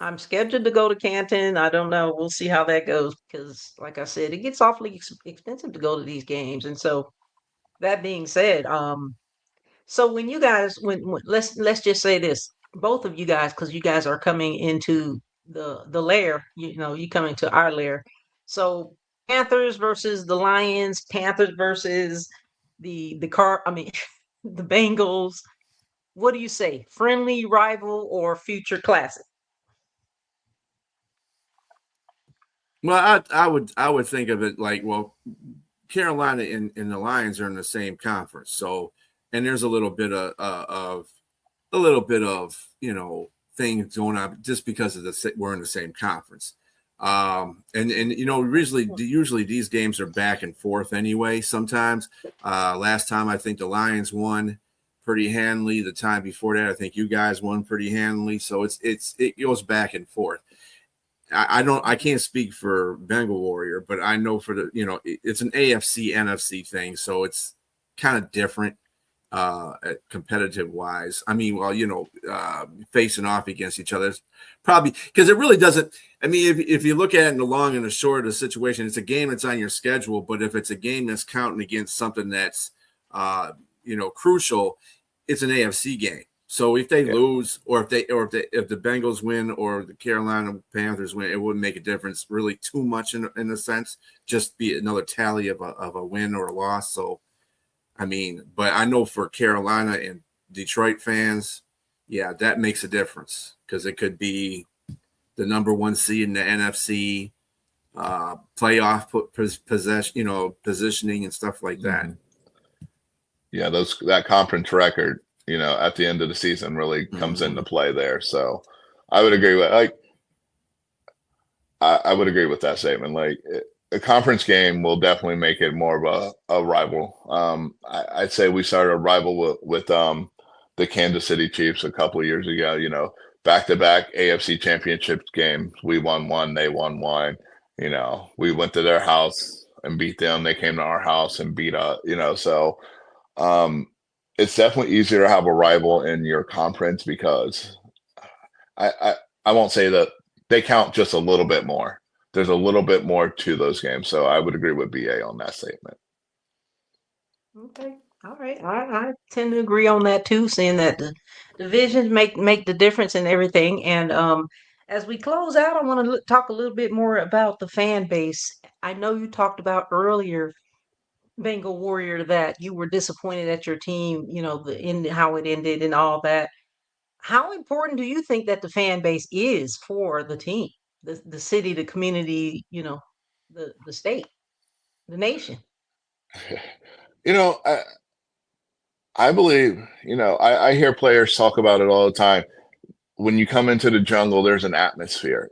I'm scheduled to go to Canton. I don't know. We'll see how that goes because, like I said, it gets awfully expensive to go to these games. And so, that being said, so when you guys, when let's just say this, both of you guys, because you guys are coming into the lair, you coming to our lair. So Panthers versus the Lions, Panthers versus I mean, the Bengals. What do you say? Friendly rival or future classic? Well, I would think of it like, well, Carolina and the Lions are in the same conference, so and there's a little bit of a little bit of things going on just because of we're in the same conference. And usually these games are back and forth anyway. Sometimes last time I think the Lions won pretty handily. The time before that I think you guys won pretty handily. So it goes back and forth. I can't speak for Bengal Warrior, but I know for it's an AFC NFC thing, so it's kind of different competitive wise. I mean, well, facing off against each other, it's probably because it really doesn't. I mean, if you look at it in the long and the short of the situation, it's a game that's on your schedule. But if it's a game that's counting against something that's, crucial, it's an AFC game. So if they lose, or if the Bengals win, or the Carolina Panthers win, it wouldn't make a difference really too much in a sense. Just be another tally of a win or a loss. So, I mean, but I know for Carolina and Detroit fans, yeah, that makes a difference because it could be the number one seed in the NFC, playoff positioning and stuff like that. Yeah, that conference record, at the end of the season really comes into play there. So I would agree with I would agree with that statement. Like a conference game will definitely make it more of a rival. I'd say we started a rival with the Kansas City Chiefs a couple of years ago. Back-to-back AFC Championship games. We won one, they won one. We went to their house and beat them. They came to our house and beat us. So it's definitely easier to have a rival in your conference because I won't say that they count just a little bit more. There's a little bit more to those games. So I would agree with BA on that statement. Okay. All right. I tend to agree on that too, seeing that the divisions make the difference in everything. And as we close out, I want to talk a little bit more about the fan base. I know you talked about earlier, Bengal Warrior, that you were disappointed at your team, the end, how it ended and all that. How important do you think that the fan base is for the team, the city, the community, the state, the nation? I believe, I hear players talk about it all the time. When you come into the jungle, there's an atmosphere.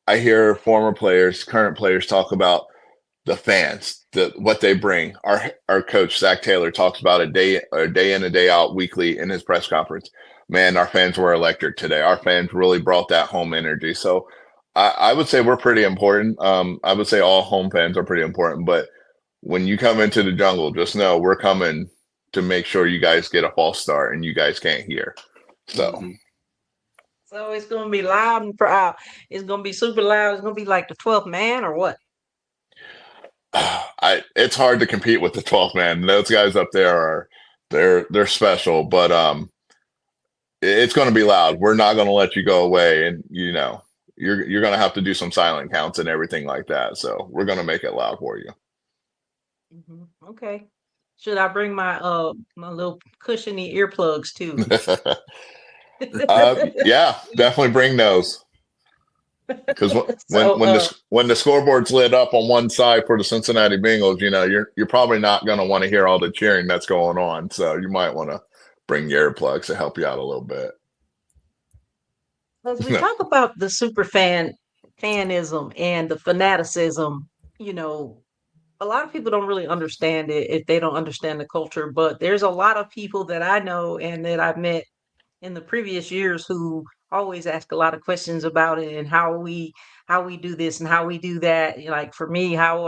I hear former players, current players talk about the fans, what they bring. Our coach Zach Taylor talks about a day in a day out weekly in his press conference. Man, our fans were electric today. Our fans really brought that home energy. So I would say we're pretty important. I would say all home fans are pretty important. But when you come into the jungle, just know we're coming to make sure you guys get a false start and you guys can't hear. So. So it's going to be loud and proud. It's going to be super loud. It's going to be like the 12th man or what? It's hard to compete with the 12th man. Those guys up there they're special, but it's going to be loud. We're not going to let you go away, and you're going to have to do some silent counts and everything like that. So we're going to make it loud for you. Okay. Should I bring my my little cushiony earplugs too? Yeah, definitely bring those. Because when the scoreboard's lit up on one side for the Cincinnati Bengals, you're probably not going to want to hear all the cheering that's going on. So you might want to bring your earplugs to help you out a little bit. As we talk about the fanism and the fanaticism, a lot of people don't really understand it if they don't understand the culture. But there's a lot of people that I know and that I've met in the previous years who always ask a lot of questions about it and how we do this and how we do that. Like for me, how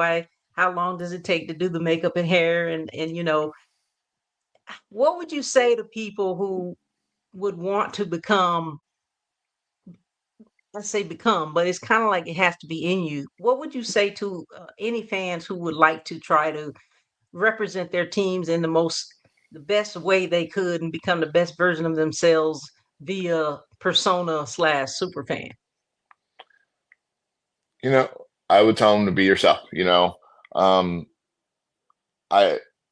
long does it take to do the makeup and hair and what would you say to people who would want to become, let's say become, but it's kind of like it has to be in you. What would you say to any fans who would like to try to represent their teams in the best way they could and become the best version of themselves via persona / super fan? I would tell them to be yourself.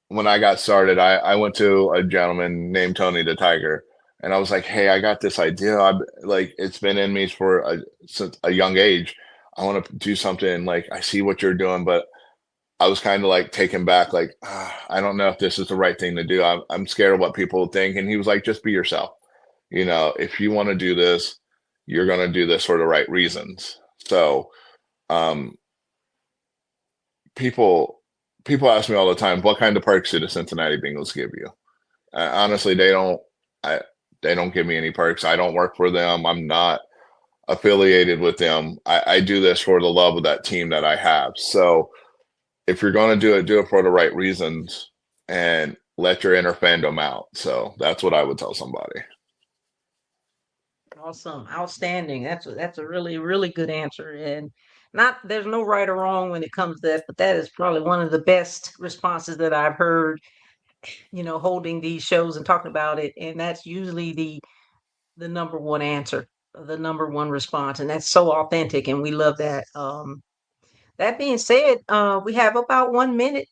When I got started, I went to a gentleman named Tony the Tiger, and I was like, "Hey, I got this idea. It's been in me since a young age. I want to do something. Like, I see what you're doing, but I was kind of like taken back. Like, I don't know if this is the right thing to do. I'm scared of what people think." And he was like, "Just be yourself. If you want to do this, you're going to do this for the right reasons." So, people ask me all the time, what kind of perks do the Cincinnati Bengals give you? Honestly, they don't give me any perks. I don't work for them. I'm not affiliated with them. I do this for the love of that team that I have. So if you're going to do it for the right reasons and let your inner fandom out. So that's what I would tell somebody. Awesome. Outstanding. That's a really, really good answer. And not there's no right or wrong when it comes to that, but that is probably one of the best responses that I've heard, holding these shows and talking about it. And that's usually the number one answer, the number one response. And that's so authentic and we love that. That being said, we have about 1 minute.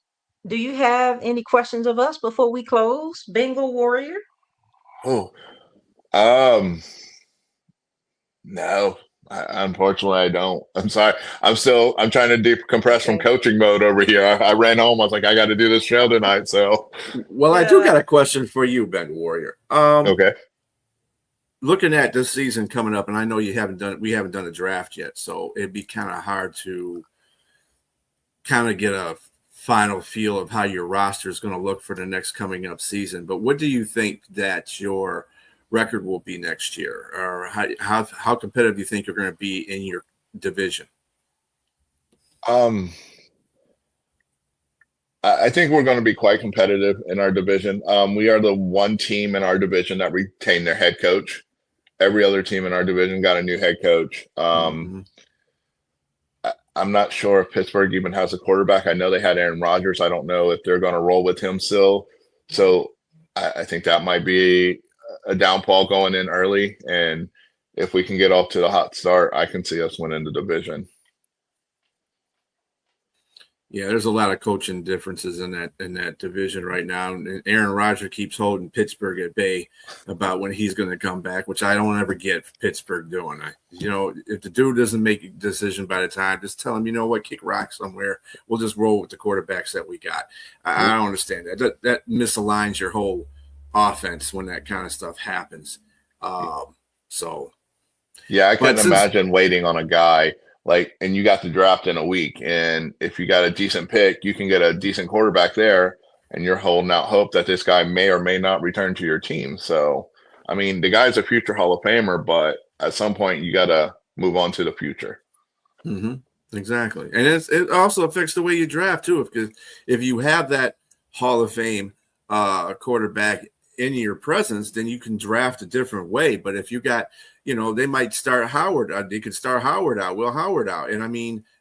Do you have any questions of us before we close? Bengal Warrior? Oh, um, no, unfortunately, I don't. I'm sorry. I'm trying to decompress from Okay. coaching mode over here. I ran home. I was like, I got to do this show tonight. So, Well, I do Yeah. got a question for you, Ben Warrior. okay. Looking at this season coming up, and I know we haven't done a draft yet, so it'd be kind of hard to kind of get a final feel of how your roster is going to look for the next coming up season. But what do you think that your record will be next year, or how competitive you think you're going to be in your division? I think we're going to be quite competitive in our division. We are the one team in our division that retained their head coach. Every other team in our division got a new head coach. I'm not sure if Pittsburgh even has a quarterback. I know they had Aaron Rodgers. I don't know if they're going to roll with him still. So I think that might be a downfall going in early. And if we can get off to the hot start, I can see us winning the division. Yeah, there's a lot of coaching differences in that division right now. And Aaron Rodgers keeps holding Pittsburgh at bay about when he's going to come back, which I don't ever get Pittsburgh doing. If the dude doesn't make a decision by the time, just tell him, you know what, kick rock somewhere. We'll just roll with the quarterbacks that we got. I don't understand that. That misaligns your whole offense when that kind of stuff happens. Yeah, I couldn't imagine waiting on a guy. And you got the draft in a week, and if you got a decent pick, you can get a decent quarterback there, and you're holding out hope that this guy may or may not return to your team. So, I mean, the guy's a future Hall of Famer, but at some point you got to move on to the future. Exactly. And it also affects the way you draft too. Because if you have that Hall of Fame quarterback in your presence, then you can draft a different way. But if you got, they might start Howard. They could start Howard out, Will Howard out. And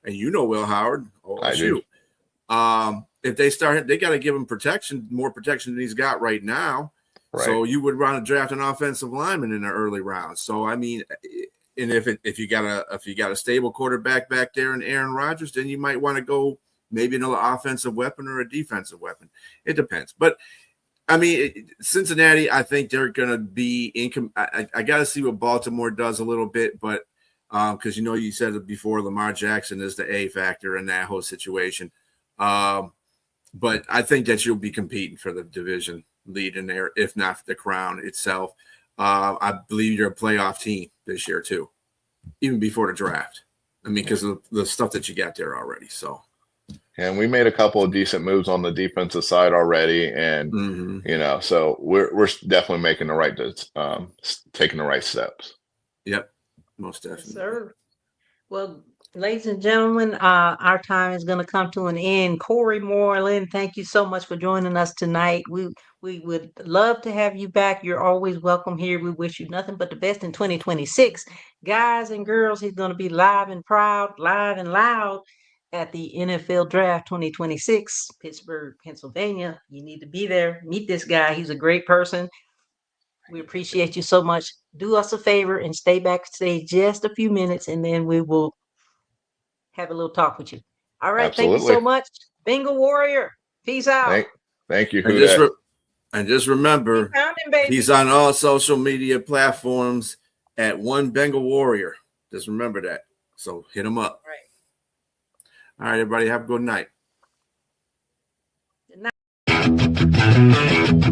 Will Howard. I do. If they start, they got to give him protection, more protection than he's got right now. Right. So you would want to draft an offensive lineman in the early rounds. So, and if you got a stable quarterback back there in Aaron Rodgers, then you might want to go maybe another offensive weapon or a defensive weapon. It depends. But Cincinnati, I think they're going to be I got to see what Baltimore does a little bit, but because you said it before, Lamar Jackson is the A factor in that whole situation. But I think that you'll be competing for the division lead in there, if not for the crown itself. I believe you're a playoff team this year too, even before the draft. Because of the stuff that you got there already. So. And we made a couple of decent moves on the defensive side already, and so we're definitely making the right, taking the right steps. Yep, most definitely. Yes, sir. Well, ladies and gentlemen, our time is going to come to an end. Corey Moreland, thank you so much for joining us tonight. We would love to have you back. You're always welcome here. We wish you nothing but the best in 2026. Guys and girls, he's going to be live and proud, live and loud at the NFL Draft 2026, Pittsburgh, Pennsylvania. You need to be there. Meet this guy. He's a great person. We appreciate you so much. Do us a favor and stay backstage just a few minutes, and then we will have a little talk with you. All right. Absolutely. Thank you so much. Bengal Warrior. Peace out. Thank you. And just remember, he's on all social media platforms at One Bengal Warrior. Just remember that. So hit him up. All right, everybody. Have a good night. Good night.